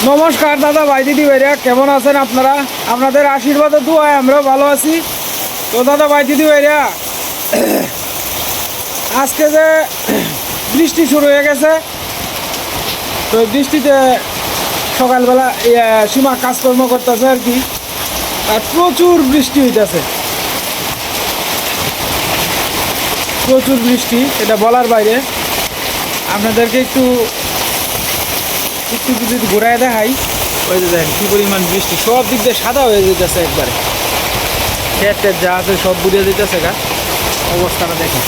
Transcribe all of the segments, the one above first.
নমস্কার দাদা ভাই দিদি ভাইরা, কেমন আছেন আপনারা? আপনাদের আশীর্বাদে দোয়ায় আমরাও ভালো আছি। তো দাদা ভাই দিদি ভাইরা, আজকে যে বৃষ্টি শুরু হয়ে গেছে, তো এই বৃষ্টিতে সকালবেলা সীমা কাজকর্ম করতেছে আর কি। আর প্রচুর বৃষ্টি হইতেছে, প্রচুর বৃষ্টি, এটা বলার বাইরে। আপনাদেরকে একটু একটু যদি ঘুরায় দেখাই, ওই যে দেখেন কী পরিমাণ বৃষ্টি, সব দিক দিয়ে সাদা হয়ে যেতেছে একবারে। খেত টেট যা আছে সব বুড়িয়ে যেতেছে গা, অবস্থাটা দেখেন,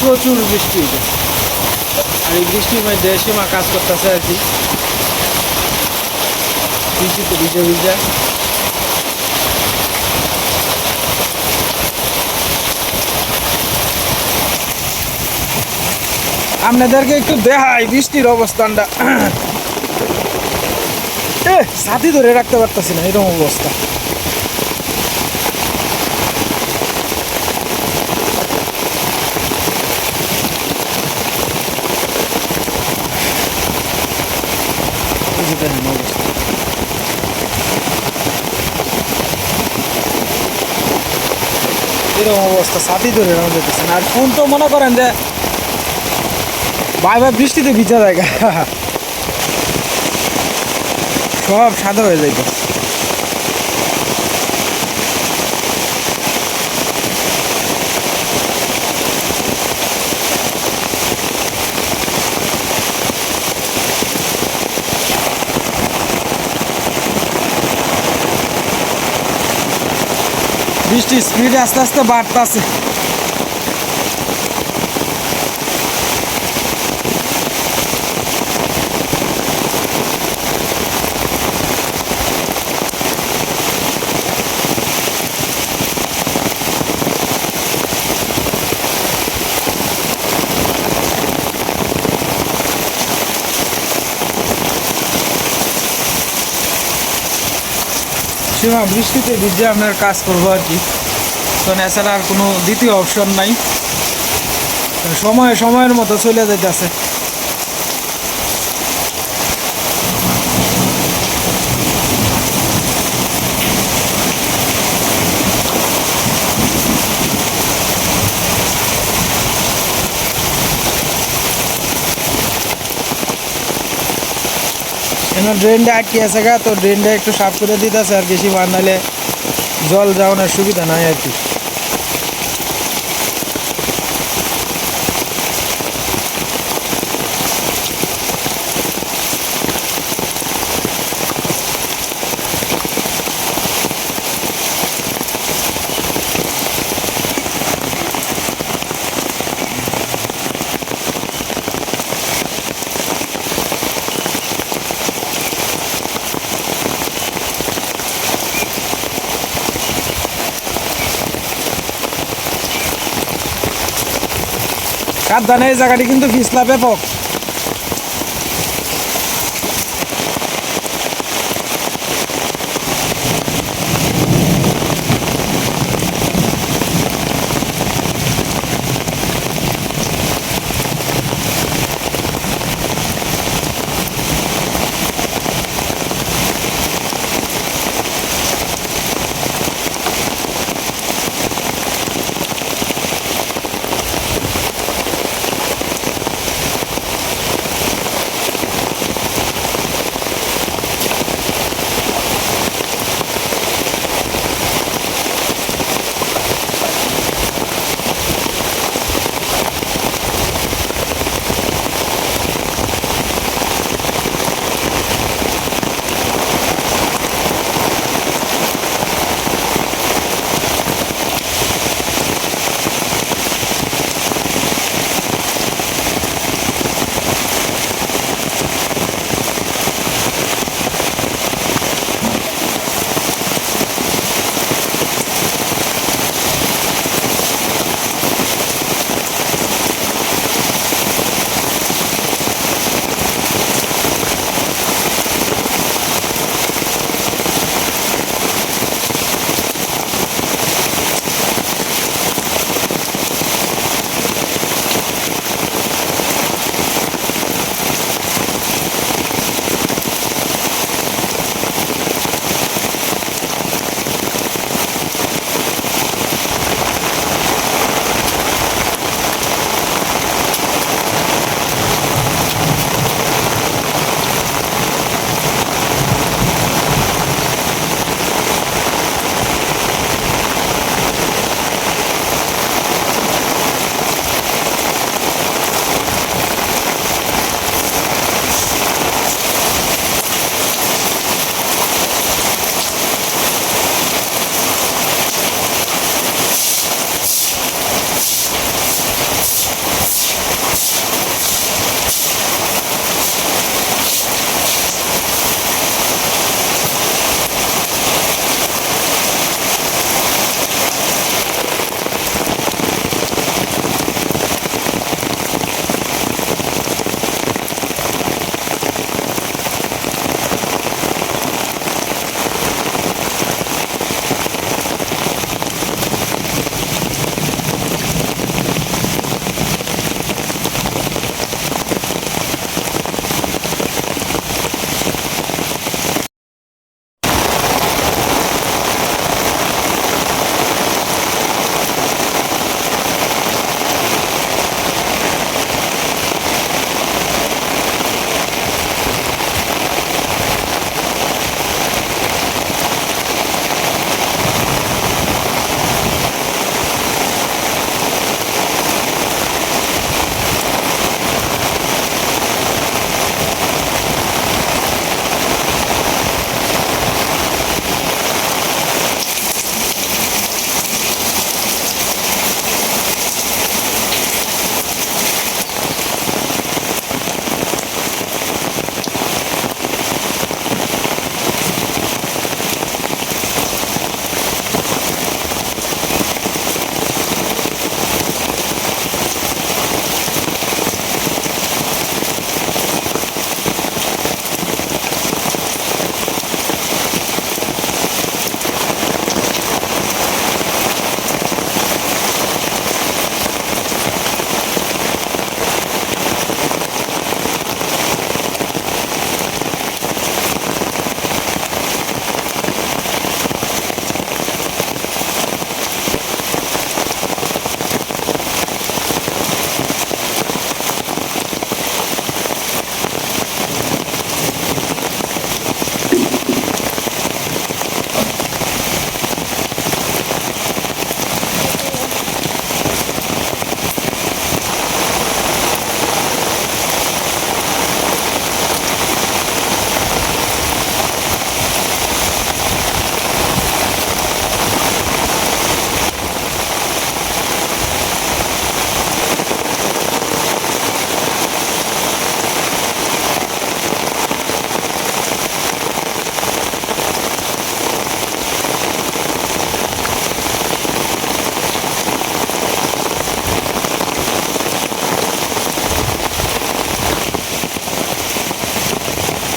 প্রচুর বৃষ্টি হইতেছে। আর এই বৃষ্টির মধ্যে সীমা কাজ করতেছে আর কি, বৃষ্টিতে ভিজে ভিজে। আপনাদেরকে একটু দেখাই বৃষ্টির অবস্থানটা। ছাতি ধরে রাখতে পারতেছি না, এরকম অবস্থা। এরকম অবস্থা, ছাতি ধরে রাখা যেতেছে না। আর ফোন তো মনে করেন যে ভাই বৃষ্টিতে ভিজা জায়গা, সব সাদা হয়ে যাইত। বৃষ্টির স্পিড আস্তে আস্তে বাড়তেছে। সীমা বৃষ্টিতে ভিজে আপনার কাজ করবো আর কি, তো এছাড়া আর কোনো দ্বিতীয় অপশন নাই। সময়ের মতো চলে যাইতেছে। এখানে ড্রেনটা আটকে আছে গা, তো ড্রেনটা একটু সাফ করে দিতেছে আর বেশি বার নাহলে জল যাওয়ানোর সুবিধা নাই আর কি। সাবধানে, এই জায়গাটি কিন্তু পিছলা ব্যাপক।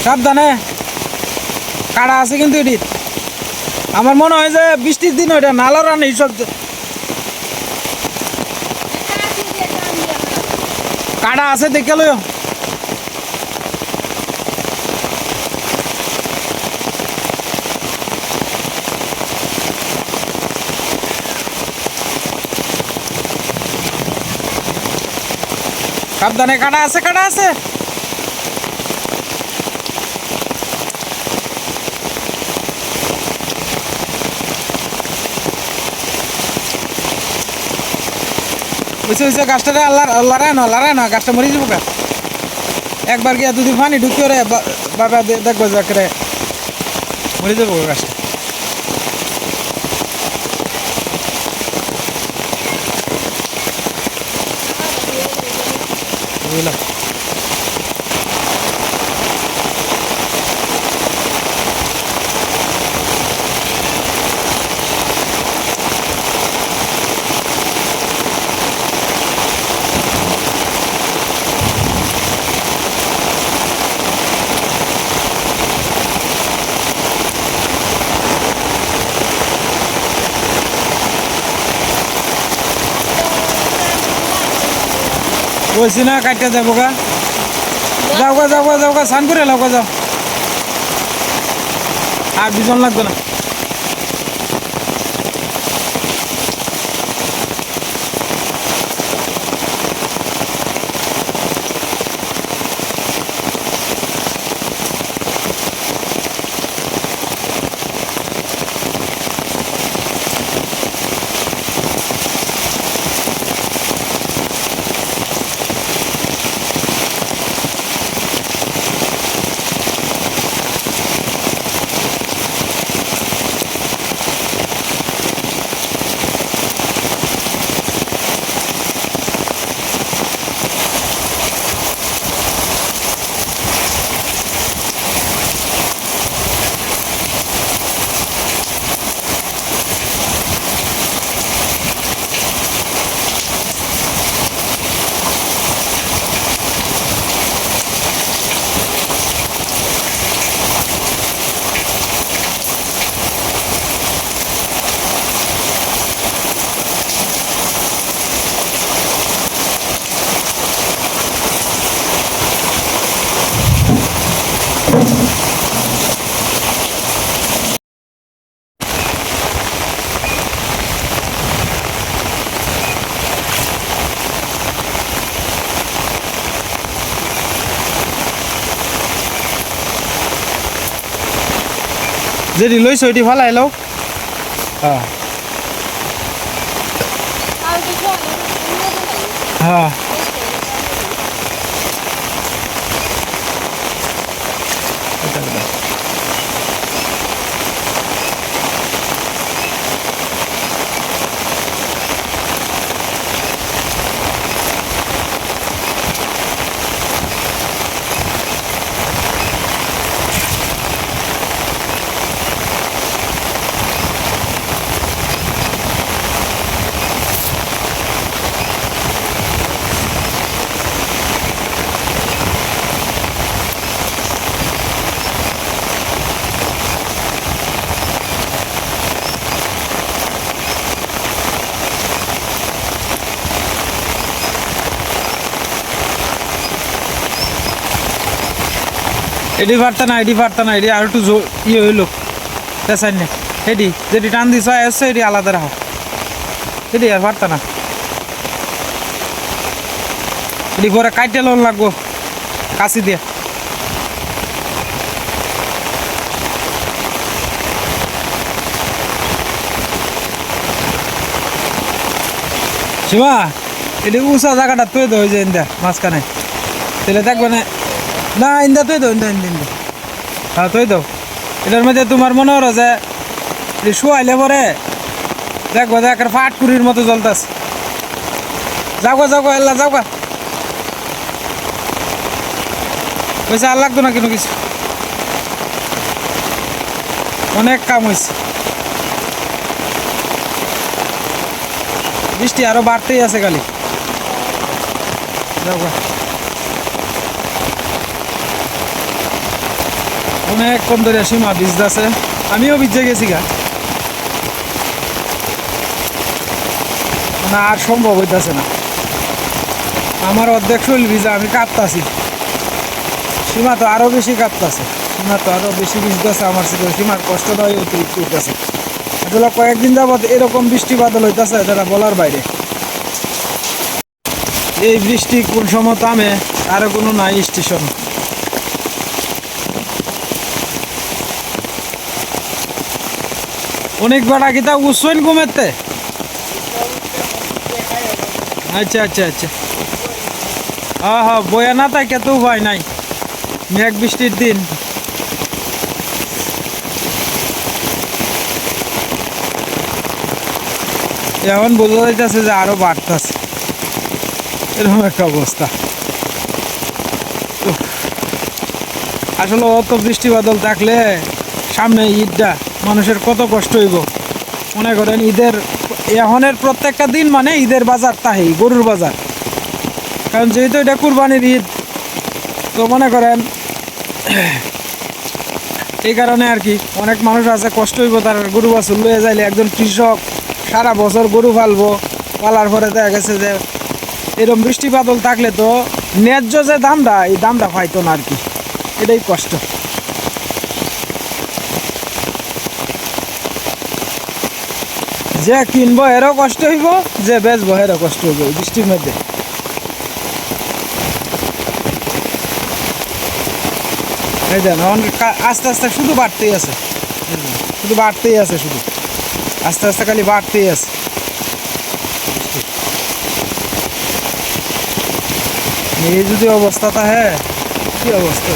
সাবধানে, কাড়া আছে কিন্তু এটি। আমার মনে হয় যে বৃষ্টির দিন ওইটা নালার রান এইসব কাড়া আছে দেখে লইও। সাবধানে, কাটা আছে, কাটা আছে। বুঝছে বুঝছে, গাছটারে আল্লাহ লড়ায় না, গাছটা মরে যাবো। একবার গিয়া দুদিন পানি ঢুকিয়ে রে বাবা দেখবো যে মরে যাবো গাছটা। বুঝলাম। বলছি না কাটতে যাবো গা, যাও গা স্নান করে এলাও গা, যাও। আর দুজন লাগবে না। যেটি লইছ ওইটি ফালাই লও। হ্যাঁ হ্যাঁ, এটি পারতা না, এটি আর একটু ইয়ে হইলো পেঁচাই না। এটি যেটি টান দিছ এসছে এটি আলাদা রাখো, এটি আর পারতা না। এটি পরে কাইটে লোন লাগবো কাশি দিয়ে। শিবা এটি উঁচা জায়গাটা তুই তো হয়ে যায় ইন্দা মাঝখানে, তাহলে দেখবে না। না ইন্দা তুই দাও, ইন্দা ইন্দা ইন্দা, হ্যাঁ তুই দাও। এটার মধ্যে তোমার মনে হলো যে শুয়াইলে পরে দেখবো যে একটা ফাট কুড়ির মতো জ্বলতাস। যাও গা এল্লা যাও গা, পয়সা আর লাগতো না কিন্তু কিছু, অনেক কাম হয়েছে। বৃষ্টি আরো বাড়তেই আছে খালি। যাও গা। অনেকক্ষণ ধরে সীমা ভিজতেছে, আমিও ভিজে গেছি গা, না আর সম্ভব হইতেছে না। আমার অর্ধেক শরীর ভিজা, আমি কাঁপতাছি। সীমা তো আরো বেশি কাঁপতাছে, সীমা তো আরো বেশি ভিজতেছে আমার সাথে, সীমার কষ্টটাই অতিরিক্ত হইতেছে। আসলে কয়েকদিন যাবৎ এরকম বৃষ্টি বাদল হইতেছে যেটা বলার বাইরে। এই বৃষ্টি কোন সময় থামে আরো কোনো নাই স্টেশন। অনেক বেড়া কিতা উৎসইন ঘুমেতে। আচ্ছা আচ্ছা আচ্ছা, হ্যাঁ হ্যাঁ, বয়া না থাকে তো উপায় নাই, মেঘ বৃষ্টির দিন। এখন বোঝা যাইতেছে যে আরো বাড়তেছে, এরকম একটা অবস্থা। আসলে অত বৃষ্টি বাদল থাকলে সামনে ঈদটা মানুষের কত কষ্ট হইব। মনে করেন ঈদের এখনের প্রত্যেকটা দিন মানে ঈদের বাজার তাই, গরুর বাজার, কারণ যেহেতু এটা কুরবানির ঈদ, তো মনে করেন এই কারণে আর কি অনেক মানুষ আছে কষ্ট হইব তার গরু বাছুর লয়ে যাইলে। একজন কৃষক সারা বছর গরু পালবো, পালার পরে দেখা গেছে যে এরকম বৃষ্টি বাদল থাকলে তো ন্যায্য যে দামটা, এই দামটা পাইতো না আর কি, এটাই কষ্ট। যে কিনবো এরও কষ্ট হইব, যে বেচবো এরও কষ্ট হইব এই বৃষ্টির মধ্যে। এই দেন আস্তে আস্তে শুধু বাড়তেই আছে, শুধু বাড়তেই আছে, শুধু আস্তে আস্তে খালি বাড়তেই আছে। এই যদি অবস্থাটা হ্যাঁ, কি অবস্থা।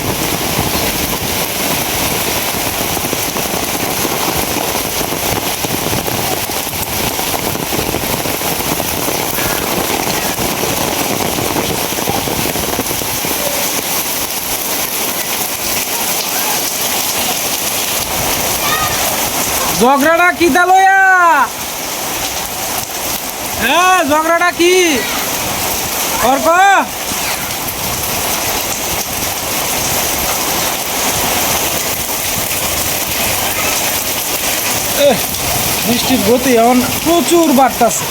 ঝগড়াটা কি দালয়া? হ্যাঁ ঝগড়াটা কি অর্ক? বৃষ্টির গতি এখন প্রচুর বাড়তাছে,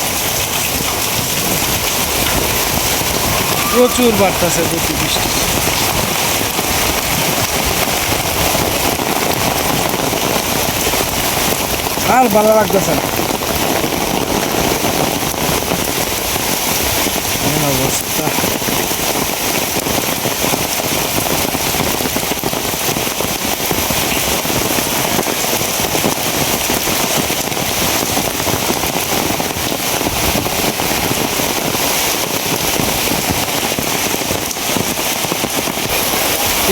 প্রচুর বাড়তাছে গতি বৃষ্টি। আর ভালো লাগতেছে না অবস্থা।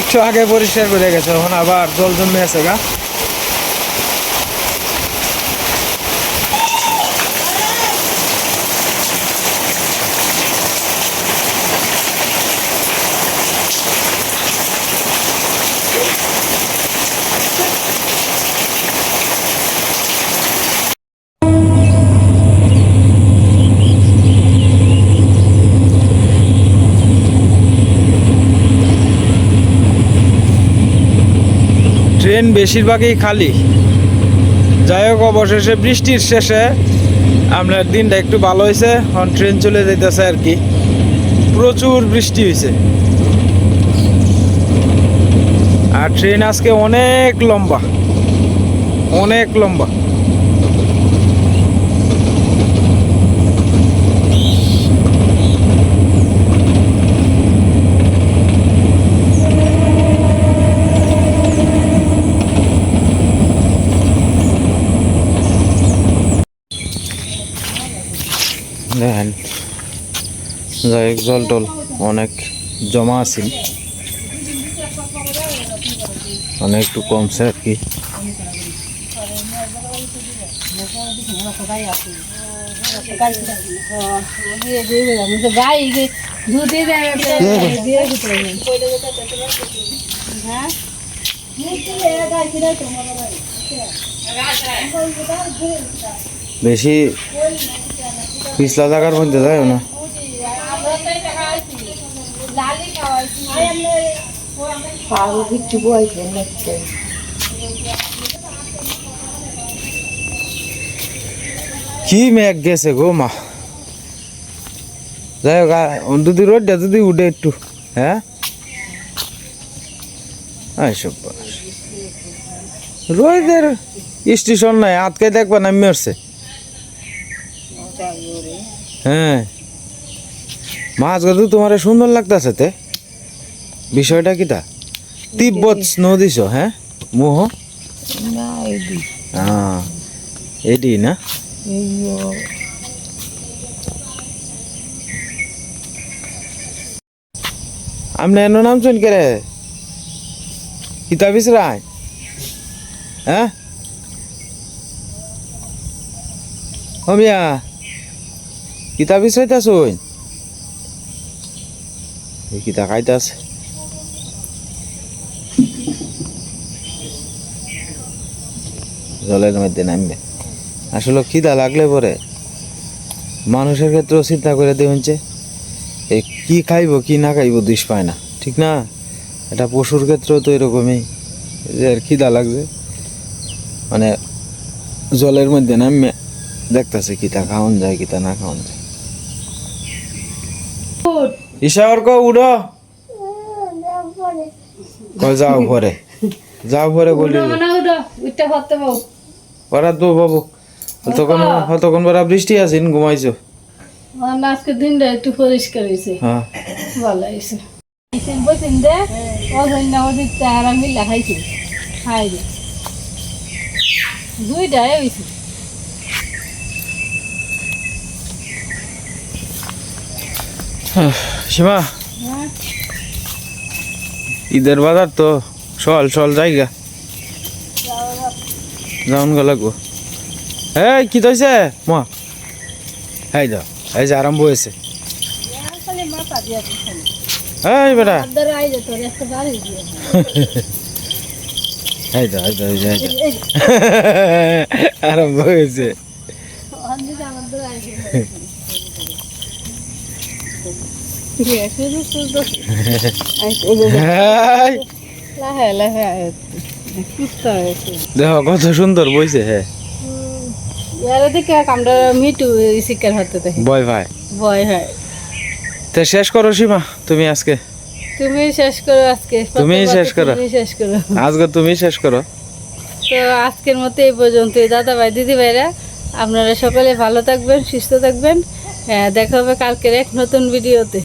একটু আগে পরিষ্কার করে গেছে, এখন আবার জল জমে আছে গা। ট্রেন বেশিরভাগই খালি। যাই হোক, অবশেষে বৃষ্টির শেষে আপনার দিনটা একটু ভালো হয়েছে, এখন ট্রেন চলে যেতেছে আর কি। প্রচুর বৃষ্টি হয়েছে আর ট্রেন আজকে অনেক লম্বা, অনেক লম্বা। দেখেন যাই হোক, জল টল অনেক জমা আছে, অনেক একটু কমছে আর কি। বেশি পিছলা জায়গার মধ্যে যায় না। পাগল কিছু বইছে নাকি কি মেঘ গেছে গো মা, যাই হোক যদি রোদটা যদি উঠে একটু, হ্যাঁ এইসব রোদের স্টেশন নাই, আজকে দেখবা না মেরছে। হ্যাঁ মাছ গাছ তোমার সুন্দর লাগতেছে তে, বিষয়টা কিটা তিব্বত স্নো দিছ, হ্যাঁ মোহ না এডি হ্যাঁ এডি না এইও আপনি এনো নামছেন কে রে, কিতা বিচরায়, হ্যাঁ হমিয়া কিতা বিচরাইতাছুন, এই কিতা খাইতাছে জলের মধ্যে নামবে। আসলে খিদা লাগলে পরে মানুষের ক্ষেত্রেও চিন্তা করে দেখছে এই কি খাইব কি না খাইব দিশ পায় না, ঠিক না? এটা পশুর ক্ষেত্রেও তো এরকমই, যে আর খিদা লাগছে মানে জলের মধ্যে নামে দেখতেছে কিতা খাওয়ান যায় কিতা না খাওয়ান যায়। ঈশার কো উড়ো, যাও ঘরে, যাও ঘরে বলি ওরা তো বাবু তখন ওরা বৃষ্টি আছে ঘুমাইছো, আজকে দিনটা একটু পরিষ্কার হয়েছে, হ্যাঁ ভালো হয়েছে। বলছেন যে ওদের তারা মিলে খাইছে, খাই রে দুইটাই হয়েছে। সীমা ঈদের বাজার তো চল চল জায়গা যাওন গা লাগবো। এই কি তৈছে মা, এই দাও এই যে আরম্ভ হয়েছে, এই বেটা এই দাও এই দাও এই যে আরম্ভ হয়েছে। দেখো কত সুন্দর বইছে, হ্যাঁ বয় ভাই ভয় হয়। তে শেষ করো সীমা তুমি আজকে, তুমি শেষ করো আজকে, তুমি শেষ করো, তুমি শেষ করো আজকে তুমি শেষ করো। তো আজকের মতো এই পর্যন্ত। দাদা ভাই দিদি ভাইরা আপনারা সকলে ভালো থাকবেন, সুস্থ থাকবেন। দেখা হবে কালকের এক নতুন ভিডিওতে।